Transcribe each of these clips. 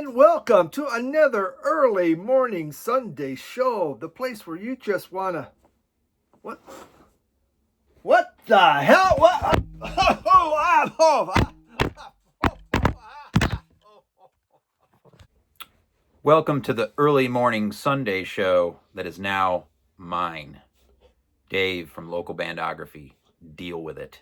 And welcome to another early morning Sunday show, the place where you just wanna... What the hell? What? Welcome to the early morning Sunday show that is now mine. Dave from Local Bandography. Deal with it.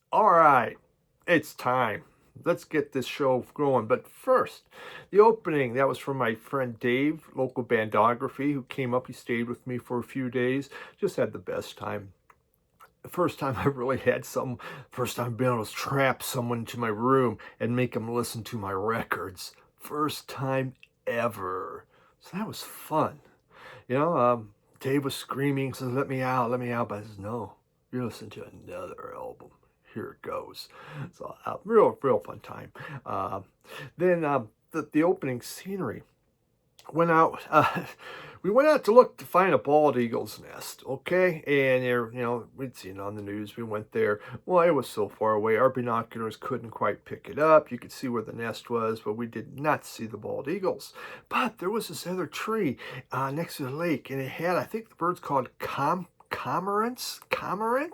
All right, it's time. Let's get this show going. But first, the opening, that was from my friend Dave, Local Bandography, who came up. He stayed with me for a few days. Just had the best time. The first time I really had first time being able to trap someone to my room and make them listen to my records. First time ever. So that was fun. Dave was screaming, says, let me out. But I says, no, you're listening to another album. Here it goes. So real fun time. Then the opening scenery went out. We went out to find a bald eagle's nest, okay? And there, we'd seen it on the news. We went there. Well, it was so far away. Our binoculars couldn't quite pick it up. You could see where the nest was, but we did not see the bald eagles. But there was this other tree next to the lake, and it had, I think the bird's called cormorants,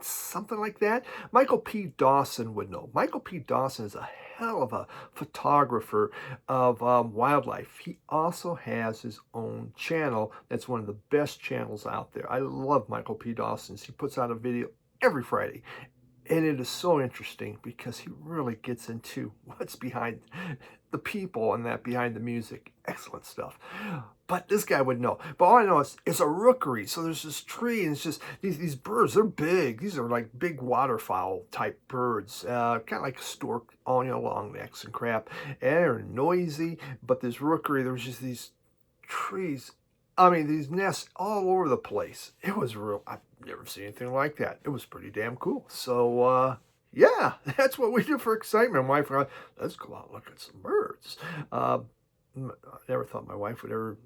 something like that. Michael P. Dawson would know. Michael P. Dawson is a hell of a photographer of wildlife. He also has his own channel that's one of the best channels out there. I love Michael P. Dawson's. He puts out a video every Friday. And it is so interesting because he really gets into what's behind the people and that behind the music. Excellent stuff. But this guy would know. But all I know is it's a rookery. So there's this tree and it's just these birds. They're big. These are like big waterfowl type birds. Kind of like stork, long necks and crap. And they're noisy. But this rookery, there was just these trees. I mean, these nests all over the place. It was real. I've never seen anything like that. It was pretty damn cool. So, yeah, that's what we do for excitement. My wife and I, let's go out and look at some birds. I never thought my wife would ever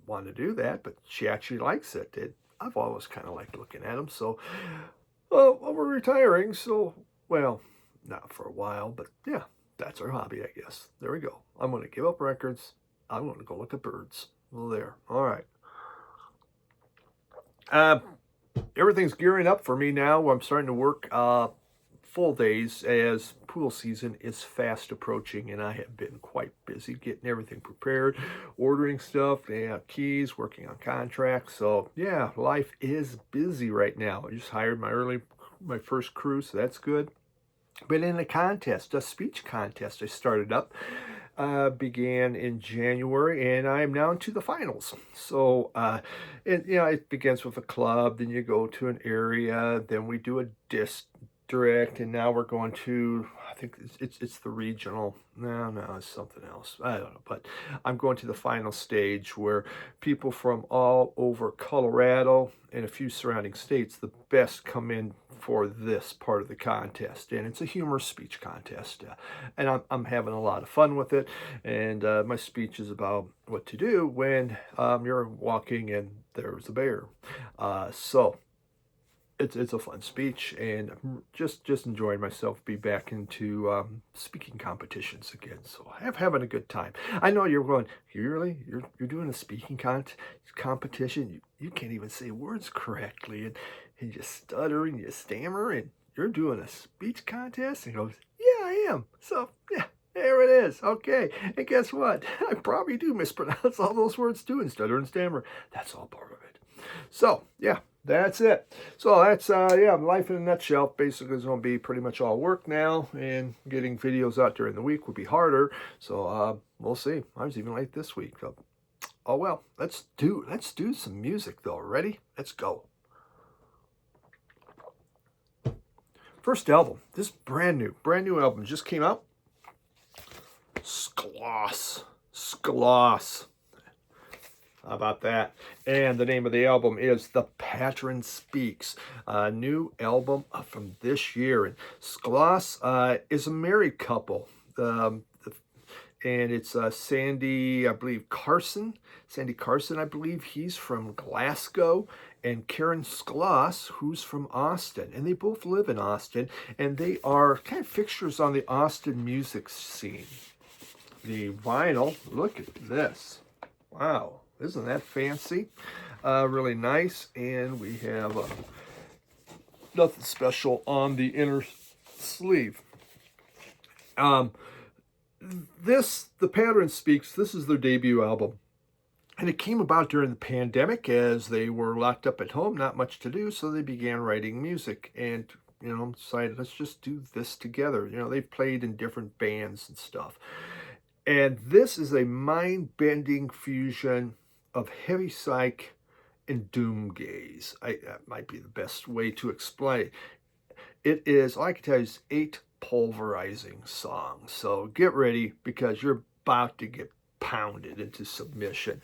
want to do that, but she actually likes it. I've always kind of liked looking at them. So, well, we're retiring. So, well, not for a while, but yeah, that's our hobby, I guess. There we go. I'm going to give up records. I'm going to go look at birds. Well, there. All right. Everything's gearing up for me now. I'm starting to work full days as pool season is fast approaching, and I have been quite busy getting everything prepared, ordering stuff, keys, working on contracts. So yeah, life is busy right now. I just hired my first crew, so that's good. But in a speech contest I started up, began in January, and I am now into the finals. So, it begins with a club, then you go to an area, then we do a district, and now we're going to, I think it's the regional. No, it's something else. I don't know, but I'm going to the final stage where people from all over Colorado and a few surrounding states, the best, come in for this part of the contest, and it's a humorous speech contest, and I'm having a lot of fun with it. And my speech is about what to do when you're walking and there's a bear. So it's a fun speech, and I'm just enjoying myself. Be back into speaking competitions again, so having a good time. I know you're going, really? You're doing a speaking competition? You can't even say words correctly, and you stutter and you stammer, and you're doing a speech contest? And he goes, yeah, I am. So yeah, there it is. Okay, and guess what? I probably do mispronounce all those words too, and stutter and stammer. That's all part of it. So yeah, that's it. So that's life in a nutshell. Basically, it's going to be pretty much all work now, and getting videos out during the week would be harder. So we'll see. I was even late this week. So, oh well. Let's do some music though. Ready? Let's go. First album. This brand new album just came out. Skloss. How about that? And the name of the album is The Pattern Speaks, a new album from this year. And Skloss is a married couple. And it's Sandy, I believe, Carson. Sandy Carson, I believe, he's from Glasgow. And Karen Skloss, who's from Austin. And they both live in Austin. And they are kind of fixtures on the Austin music scene. The vinyl, look at this. Wow, isn't that fancy? Really nice. And we have nothing special on the inner sleeve. The Pattern Speaks, this is their debut album. And it came about during the pandemic as they were locked up at home, not much to do, so they began writing music and, decided, let's just do this together. They've played in different bands and stuff. And this is a mind-bending fusion of heavy psych and doom gaze. That might be the best way to explain it. It is, all I can tell you, is 8 pulverizing songs. So get ready because you're about to get pounded into submission.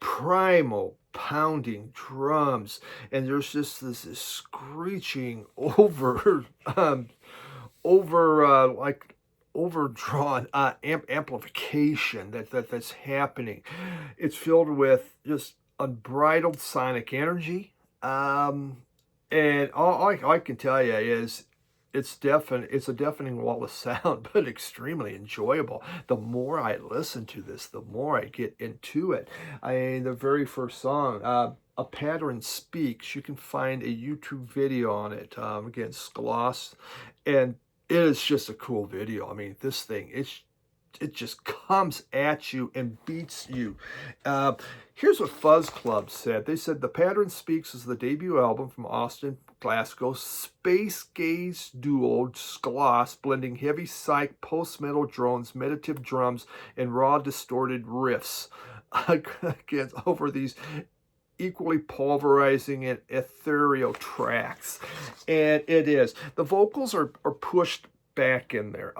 Primal pounding drums, and there's just this screeching overdrawn amplification that's happening. It's filled with just unbridled sonic energy, and all I can tell you is it's a deafening wall of sound, but extremely enjoyable. The more I listen to this, the more I get into it. The very first song, A Pattern Speaks, you can find a YouTube video on it. Again, Skloss, and it is just a cool video. This thing, it just comes at you and beats you. Here's what Fuzz Club said. They said, The Pattern Speaks is the debut album from Austin, Glasgow, space gaze duo Skloss, blending heavy psych, post-metal drones, meditative drums, and raw distorted riffs against over these equally pulverizing and ethereal tracks. And it is. The vocals are pushed back in there.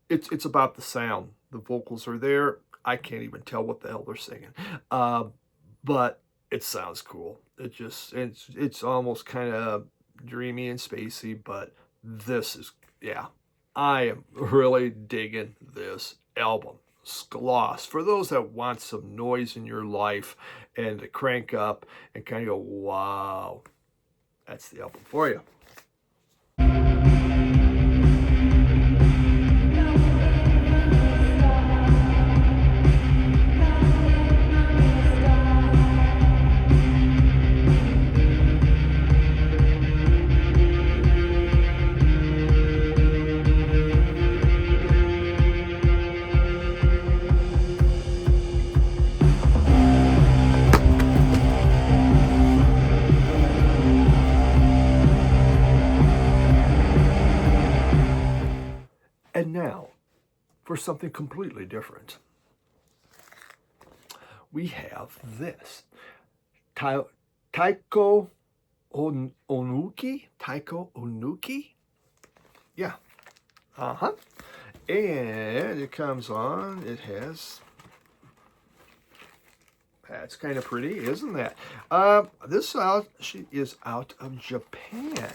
It's about the sound. The vocals are there. I can't even tell what the hell they're singing. But it sounds cool. It's almost kind of dreamy and spacey, but this is, I am really digging this album. Skloss, for those that want some noise in your life and to crank up and kind of go, wow, that's the album for you. And now, for something completely different, we have this. Taeko Ohnuki? Taeko Ohnuki? Yeah. And it comes on, it has... That's kind of pretty, isn't that? She is out of Japan.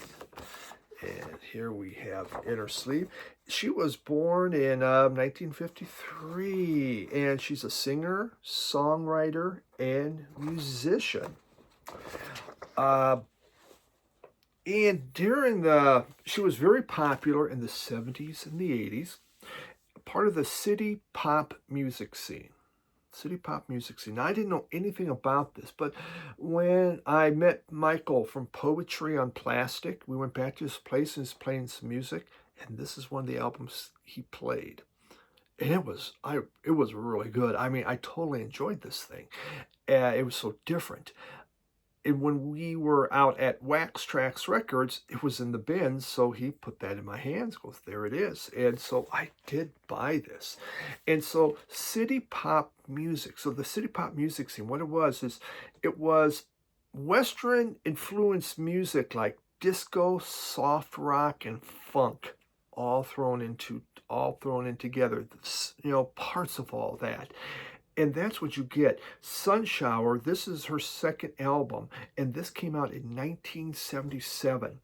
And here we have inner sleeve. She was born in 1953, and she's a singer, songwriter, and musician. And she was very popular in the 70s and the 80s, part of the city pop music scene. Now, I didn't know anything about this, but when I met Michael from Poetry on Plastic, we went back to his place and he was playing some music, and this is one of the albums he played. And it was really good. I totally enjoyed this thing. It was so different. And when we were out at Wax Trax Records, it was in the bins, so he put that in my hands, goes, there it is. And so I did buy this. And so city pop music, so the city pop music scene, what it was Western influenced music like disco, soft rock, and funk, all thrown in together, parts of all that. And that's what you get. Sun Shower, this is her second album, and this came out in 1977.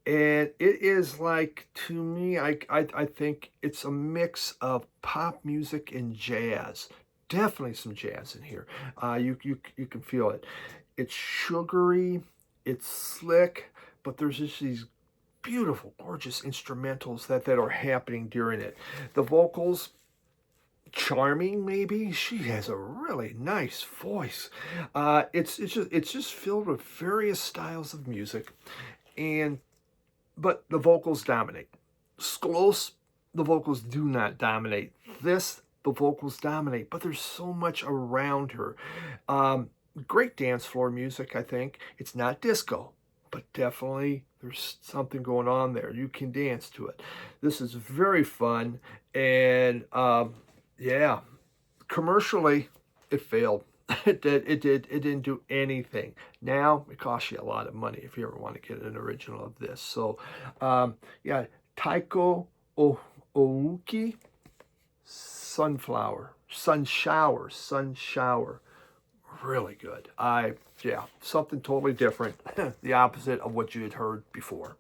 And it is like, to me, I think it's a mix of pop music and jazz. Definitely some jazz in here. You can feel it. It's sugary, it's slick, but there's just these beautiful, gorgeous instrumentals that are happening during it. The vocals, charming maybe. She has a really nice voice. It's just filled with various styles of music, and but the vocals dominate. Skloss, the vocals do not dominate. This, the vocals dominate, but there's so much around her. Great dance floor music, I think. It's not disco, but definitely there's something going on there. You can dance to it. This is very fun, and yeah, commercially, it failed. It didn't do anything. Now it costs you a lot of money if you ever want to get an original of this. So, yeah, Taeko Ohnuki, Sunflower, Sun Shower, really good. Yeah, something totally different, the opposite of what you had heard before.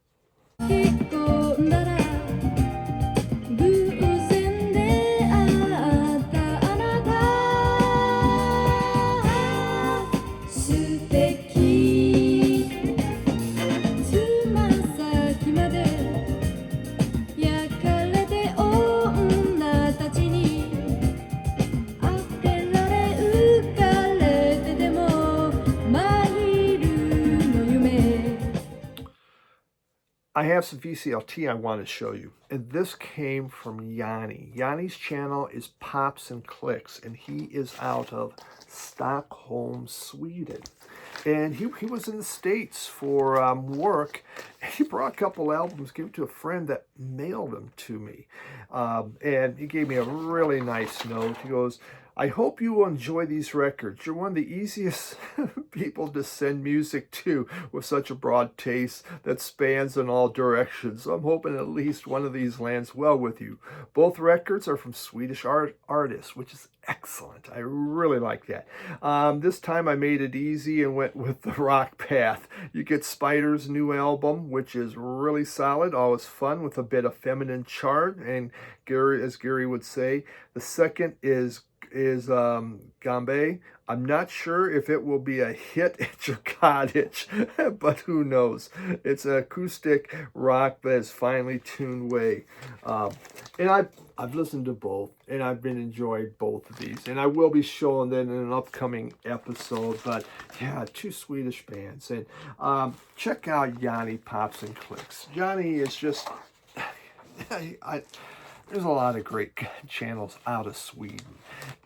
I have some VCLT I want to show you, and this came from Janne. Janne's channel is Pops and Clicks, and he is out of Stockholm, Sweden. And he was in the States for work, and he brought a couple albums, gave it to a friend that mailed them to me. And he gave me a really nice note. He goes, I hope you will enjoy these records. You're one of the easiest people to send music to with such a broad taste that spans in all directions. So I'm hoping at least one of these lands well with you. Both records are from Swedish artists, which is excellent. I really like that. This time I made it easy and went with the rock path. You get Spider's new album, which is really solid, always fun with a bit of feminine charm, and Gary, as Gary would say. The second is Gambe. I'm not sure if it will be a hit at your cottage, but who knows? It's an acoustic rock that is finely tuned way. And I've listened to both, and I've been enjoying both of these, and I will be showing them in an upcoming episode. But yeah, two Swedish bands, and check out Janne Pops and Clicks. Janne is just there's a lot of great channels out of Sweden.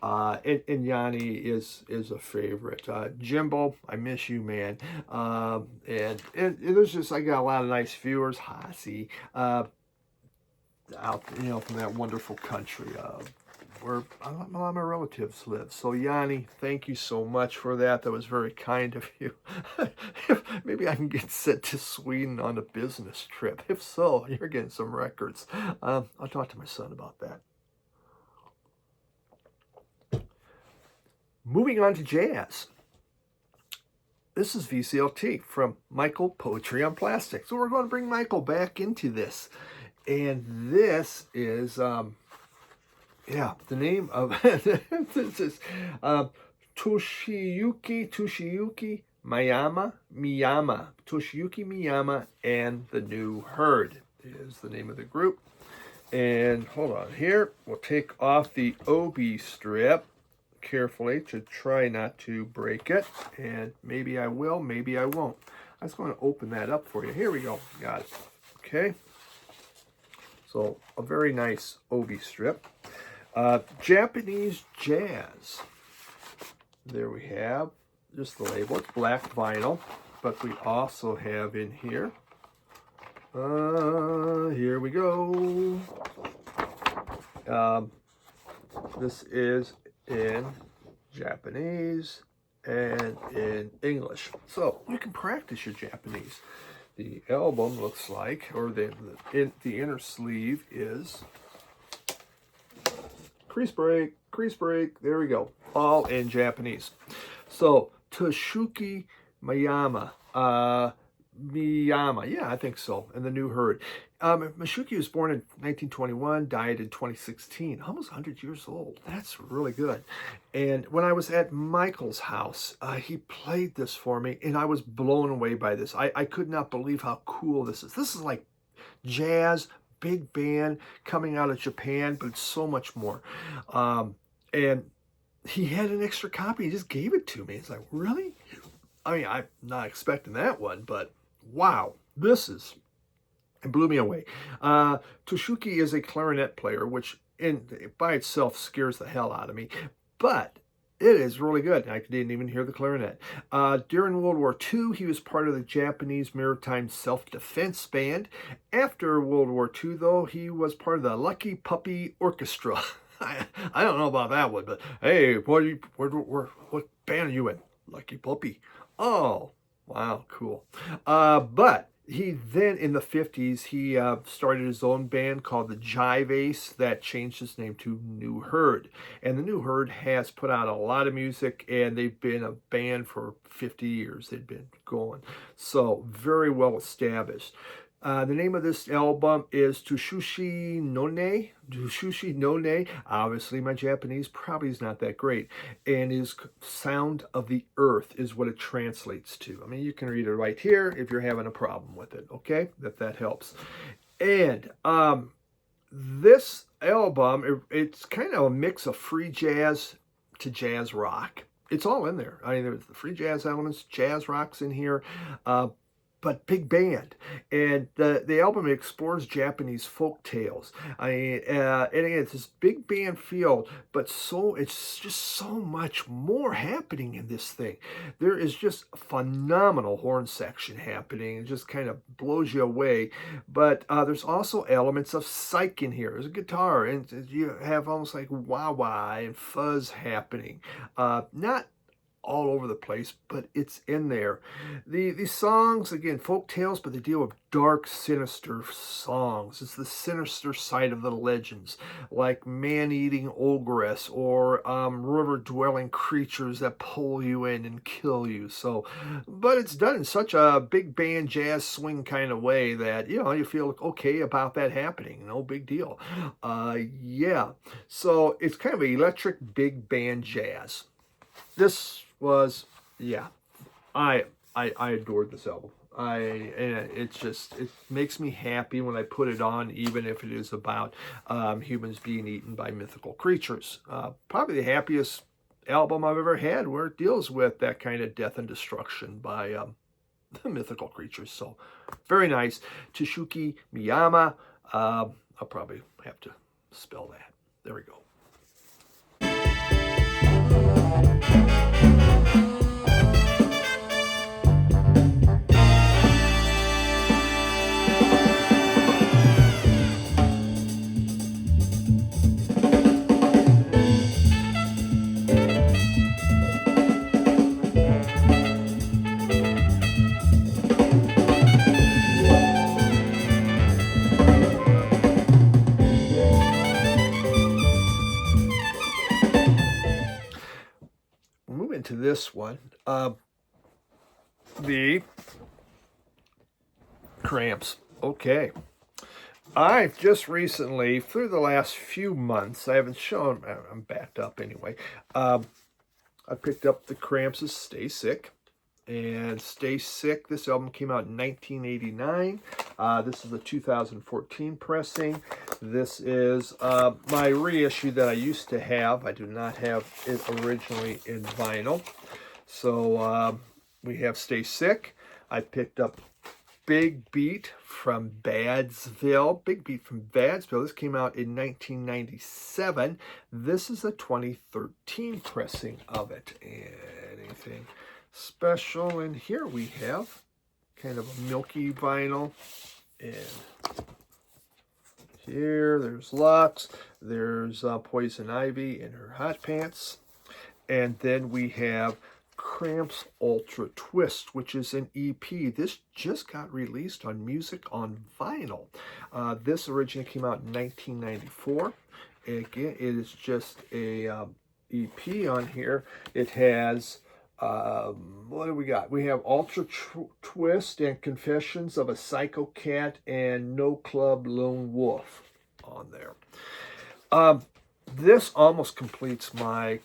And Janne is a favorite. Jimbo, I miss you, man. And there's just, I got a lot of nice viewers. Hasi, out, from that wonderful country where a lot of my relatives live. So Janne, thank you so much for that. That was very kind of you. Maybe I can get sent to Sweden on a business trip. If so, you're getting some records. I'll talk to my son about that. Moving on to jazz. This is VCLT from Michael, Poetry on Plastic. So we're going to bring Michael back into this. And this is, the name of this is Toshiyuki Miyama, Toshiyuki Miyama and the New Herd is the name of the group. And hold on here, we'll take off the OB strip carefully to try not to break it, and maybe I will, maybe I won't. I was going to open that up for you. Here we go, got it. Okay, so a very nice OB strip. Japanese jazz. There we have just the label. It's black vinyl, but we also have in here. Here we go. This is in Japanese and in English, so you can practice your Japanese. The album looks like, or the inner sleeve is crease break, crease break. There we go. All in Japanese. So, Toshiyuki Miyama. Miyama, yeah, I think so, and the New Herd. Mashuki was born in 1921, died in 2016, almost 100 years old. That's really good. And when I was at Michael's house, he played this for me, and I was blown away by this. I could not believe how cool this is. This is like jazz, big band coming out of Japan, but it's so much more. And he had an extra copy. He just gave it to me. It's like, really? I mean, I'm not expecting that one, but wow, it blew me away. Toshiyuki is a clarinet player, which by itself scares the hell out of me, but it is really good. I didn't even hear the clarinet. During World War II, he was part of the Japanese Maritime Self-Defense Band. After World War II, though, he was part of the Lucky Puppy Orchestra. I don't know about that one, but hey, what band are you in? Lucky Puppy. Oh, wow, cool. But he then, in the 50s, he started his own band called the Jive Ace that changed his name to New Herd. And the New Herd has put out a lot of music, and they've been a band for 50 years. They've been going. So, very well established. The name of this album is Tsushushi no Ne. Tsushushi no Ne. Obviously, my Japanese probably is not that great. And is Sound of the Earth is what it translates to. I mean, you can read it right here if you're having a problem with it, okay? If that helps. And this album, it's kind of a mix of free jazz to jazz rock. It's all in there. I mean, there's the free jazz elements, jazz rock's in here. But big band, and the album explores Japanese folk tales. I mean, and again, it's this big band feel, but it's just so much more happening in this thing. There is just a phenomenal horn section happening. It just kind of blows you away. But there's also elements of psych in here. There's a guitar, and you have almost like wah-wah and fuzz happening. Not all over the place, but it's in there. These songs, again, folk tales, but they deal with dark, sinister songs. It's the sinister side of the legends, like man-eating ogress or river-dwelling creatures that pull you in and kill you. So, but it's done in such a big band jazz swing kind of way that, you know, you feel okay about that happening. No big deal. Yeah. So it's kind of electric big band jazz. This was, yeah, I adored this album. It makes me happy when I put it on, even if it is about humans being eaten by mythical creatures. Probably the happiest album I've ever had where it deals with that kind of death and destruction by the mythical creatures. So very nice. Toshiyuki Miyama. I'll probably have to spell that. There we go. To this one, the Cramps. Okay, I've just recently, through the last few months, I haven't shown, I'm backed up anyway, I picked up the Cramps' Stay Sick. And Stay Sick, this album came out in 1989. This is the 2014 pressing. This is my reissue that I used to have. I do not have it originally in vinyl. So we have Stay Sick. I picked up Big Beat from Badsville. Big Beat from Badsville. This came out in 1997. This is a 2013 pressing of it. And anything special in here, we have kind of a milky vinyl, and here there's Lux, there's Poison Ivy in her hot pants, and then we have Cramps Ultra Twist, which is an EP. This just got released on Music on Vinyl. This originally came out in 1994. Again, it is just a EP on here. It has, what do we got? We have Ultra Twist and Confessions of a Psycho Cat and No Club Lone Wolf on there. This almost completes my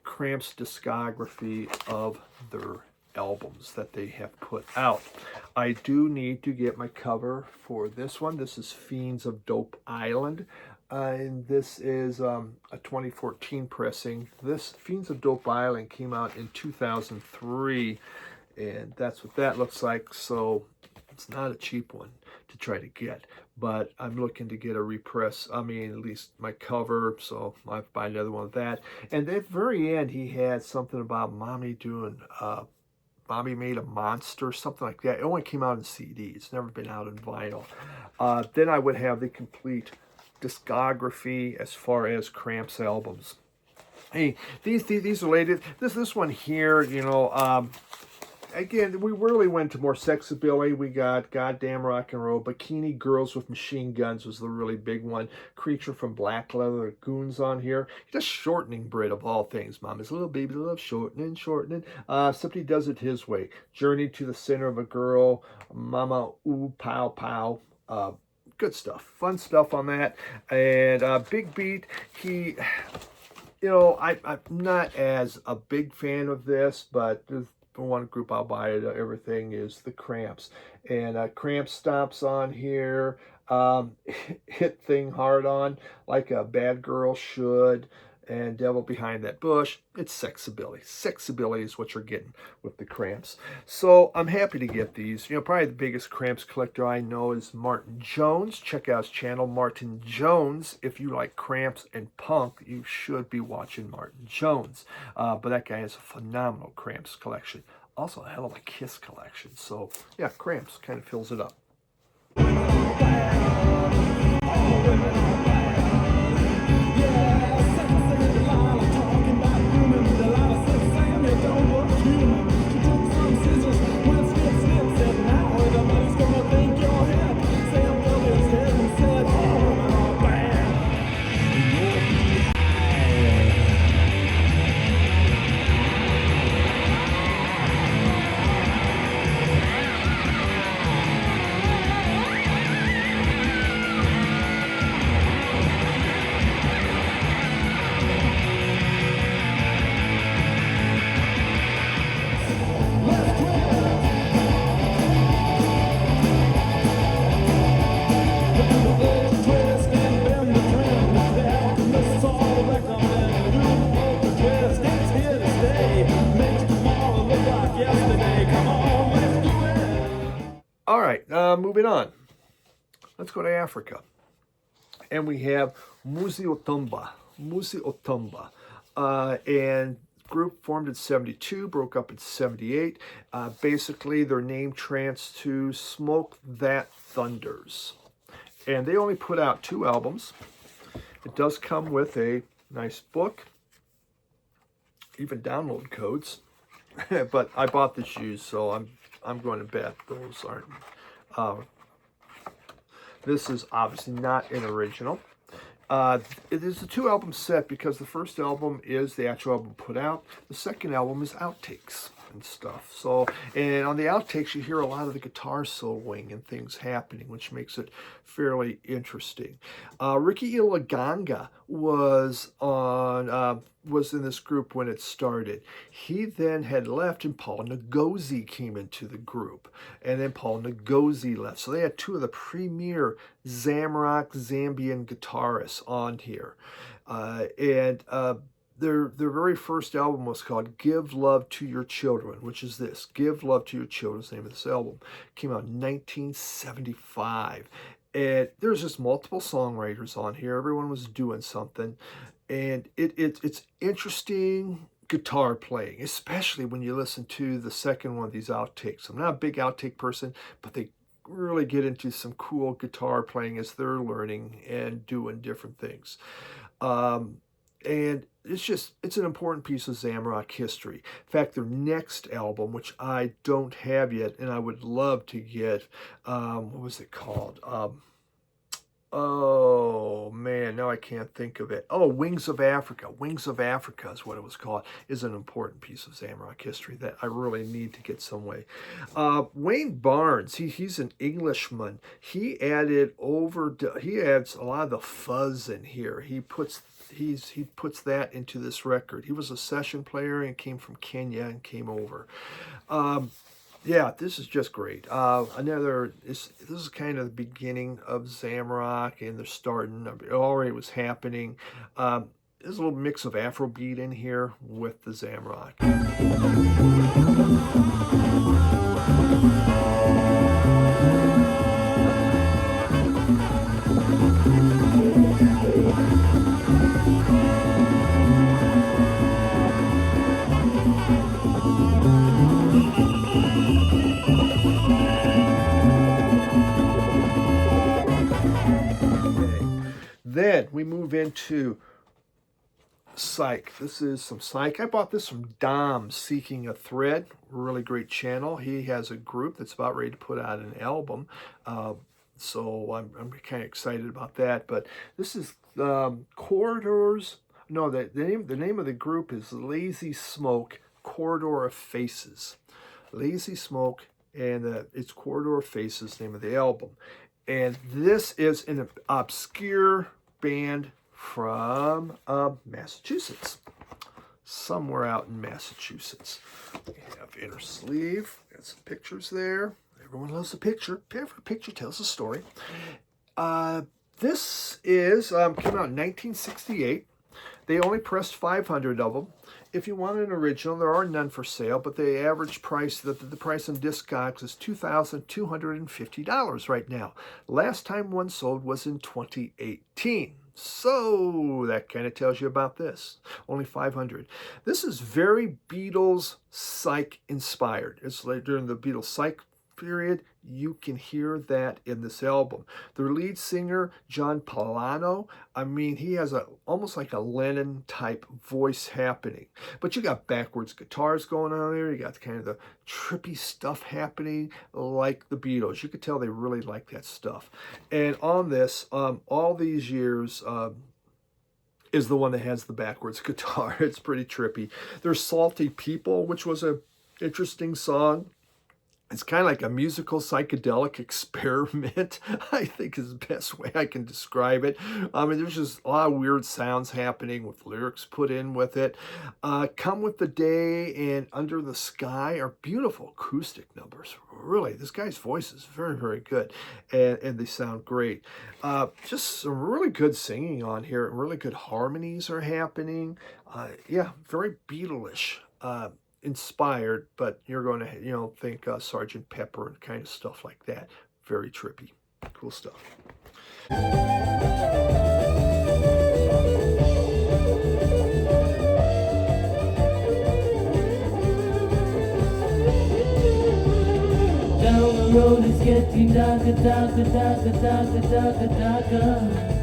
Cramps discography of their albums that they have put out. I do need to get my cover for this one. This is Fiends of Dope Island. And this is a 2014 pressing. This Fiends of Dope Island came out in 2003, and that's what that looks like. So it's not a cheap one to try to get, but I'm looking to get a repress. I mean, at least my cover, so I buy another one of that. And at the very end, he had something about mommy doing, mommy made a monster, something like that. It only came out in CD. It's never been out in vinyl. Then I would have the complete discography as far as Cramps albums. Hey, these related. This one here, you know, again, we really went to more sexabilly. We got Goddamn Rock and Roll, Bikini Girls with Machine Guns was the really big one. Creature from Black Leather Goons on here. Just shortening Brit of all things. Mama's little baby love shortening. Somebody does it his way. Journey to the Center of a Girl. Mama Ooh Pow Pow. Good stuff, fun stuff on that. And Big Beat, he, you know, I'm not as a big fan of this, but the one group I'll buy everything is the Cramps. And Cramps stomps on here, hit thing hard on like a bad girl should. And Devil Behind That Bush, it's sexabilly. Sexabilly is what you're getting with the Cramps. So I'm happy to get these. You know, probably the biggest Cramps collector I know is Martin Jones. Check out his channel, Martin Jones. If you like Cramps and punk, you should be watching Martin Jones. But that guy has a phenomenal Cramps collection. Also a hell of a Kiss collection. So yeah, Cramps kind of fills it up. All right, moving on. Let's go to Africa. And we have Musi-O-Tunya. Musi-O-Tunya. And group formed in 72, broke up in 78. Basically, their name trans to Smoke That Thunders. And they only put out 2 albums. It does come with a nice book, even download codes. But I bought this used, so I'm going to bet those aren't. This is obviously not an original. It is a 2-album set because the first album is the actual album put out. The second album is outtakes and stuff. So, and on the outtakes, you hear a lot of the guitar soloing and things happening, which makes it fairly interesting. Ricky Ilaganga was in this group when it started. He then had left, and Paul Ngozi came into the group, and then Paul Ngozi left. So they had 2 of the premier Zamrock Zambian guitarists on here, Their very first album was called Give Love to Your Children, which is this. Give Love to Your Children is the name of this album. Came out in 1975. And there's just multiple songwriters on here. Everyone was doing something. And it's interesting guitar playing, especially when you listen to the second one of these outtakes. I'm not a big outtake person, but they really get into some cool guitar playing as they're learning and doing different things. And it's an important piece of Zamrock history. In fact, their next album, which I don't have yet, and I would love to get, what was it called? Oh man, now I can't think of it. Oh, Wings of Africa. Wings of Africa is what it was called. Is an important piece of Zamrock history that I really need to get some way. Wayne Barnes, he's an Englishman. He he adds a lot of the fuzz in here. He puts that into this record. He was a session player and came from Kenya and came over. Um, yeah, this is just great. This is kind of the beginning of Zamrock, and they're starting. It already was happening. There's a little mix of Afrobeat in here with the Zamrock. Then we move into Psych. This is some Psych. I bought this from Dom, Seeking a Thread. Really great channel. He has a group that's about ready to put out an album. So I'm kind of excited about that. But this is Corridors. No, the name of the group is Lazy Smoke, Corridor of Faces. Lazy Smoke, and it's Corridor of Faces, name of the album. And this is an obscure band from Massachusetts, somewhere out in Massachusetts. We have Inner Sleeve, got some pictures there. Everyone loves a picture. Every picture tells a story. This is came out in 1968. They only pressed 500 of them. If you want an original, there are none for sale, but the average price, the price on Discogs is $2,250 right now. Last time one sold was in 2018. So that kind of tells you about this. Only 500. This is very Beatles Psych inspired. It's like during the Beatles Psych period. You can hear that in this album. Their lead singer, John Polano, I mean, he has almost like a Lennon type voice happening. But you got backwards guitars going on there. You got kind of the trippy stuff happening like the Beatles. You could tell they really like that stuff. And on this, all these years, is the one that has the backwards guitar. It's pretty trippy. There's Salty People, which was an interesting song. It's kind of like a musical psychedelic experiment, I think is the best way I can describe it. I mean, there's just a lot of weird sounds happening with lyrics put in with it. Come With the Day and Under the Sky are beautiful acoustic numbers. Really, this guy's voice is very, very good, and they sound great. Just some really good singing on here. Really good harmonies are happening. Yeah, very Beatles-ish. Inspired, but you're going to, think Sergeant Pepper and kind of stuff like that. Very trippy. Cool stuff. Down the road it's getting darker, darker, darker, darker, darker, darker.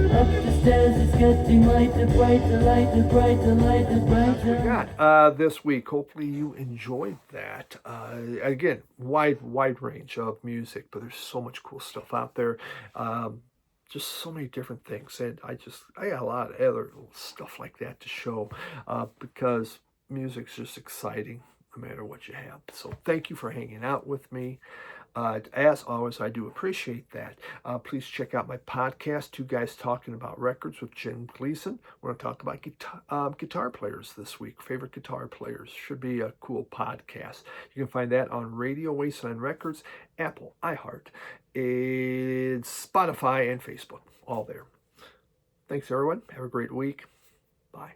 Up the stairs it's getting lighter, brighter, lighter, brighter, lighter, brighter. This week, hopefully you enjoyed that. Again, wide range of music, but there's so much cool stuff out there. Just so many different things, and I got a lot of other stuff like that to show because music's just exciting no matter what you have. So thank you for hanging out with me. As always, I do appreciate that. Please check out my podcast, Two Guys Talking About Records with Jim Gleason. We're going to talk about guitar players this week, favorite guitar players. Should be a cool podcast. You can find that on Radio Wasteland Records, Apple, iHeart, and Spotify, and Facebook. All there. Thanks, everyone. Have a great week. Bye.